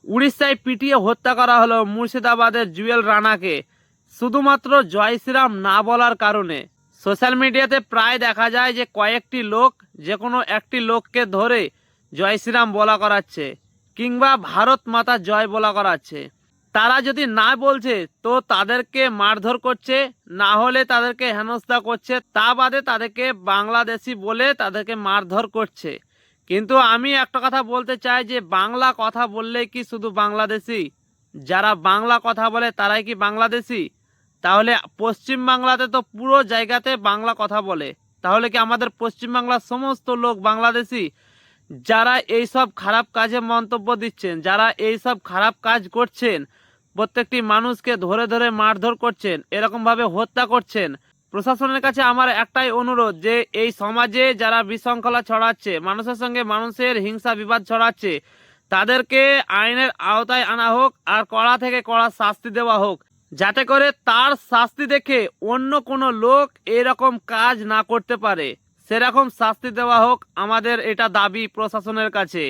উড়িষ্যায় পিটিয়ে হত্যা করা হলো মুর্শিদাবাদের জুয়েল রানাকে শুধুমাত্র জয় শ্রীরাম না বলার কারণে। সোশ্যাল মিডিয়াতে প্রায় দেখা যায় যে কয়েকটি লোক যে কোনো একটি লোককে ধরে জয় শ্রীরাম বলা করাচ্ছে কিংবা ভারত মাতা জয় বলা করাচ্ছে। তারা যদি না বলছে তো তাদেরকে মারধর করছে, না হলে তাদেরকে হেনস্থা করছে, তা বাদে তাদেরকে বাংলাদেশি বলে তাদেরকে মারধর করছে। কিন্তু আমি একটা কথা বলতে চাই যে বাংলা কথা বললেই কি শুধু বাংলাদেশি? যারা বাংলা কথা বলে তারাই কি বাংলাদেশি? তাহলে পশ্চিম বাংলাতে তো পুরো জায়গাতে বাংলা কথা বলে, তাহলে কি আমাদের পশ্চিম বাংলার সমস্ত লোক বাংলাদেশি? যারা এই সব খারাপ কাজে মন্তব্য দিচ্ছেন, যারা এই সব খারাপ কাজ করছেন, প্রত্যেকটি মানুষকে ধরে ধরে মারধর করছেন, এরকমভাবে হত্যা করছেন, প্রশাসনের কাছে আমার একটাই অনুরোধ যে এই সমাজে যারা বিশৃঙ্খলা ছড়াচ্ছে, মানুষের সঙ্গে মানুষের হিংসা বিবাদ ছড়াচ্ছে, তাদেরকে আইনের আওতায় আনা হোক আর কড়া থেকে কড়া শাস্তি দেওয়া হোক, যাতে করে তার শাস্তি দেখে অন্য কোনো লোক এরকম কাজ না করতে পারে। সেরকম শাস্তি দেওয়া হোক, আমাদের এটা দাবি প্রশাসনের কাছে।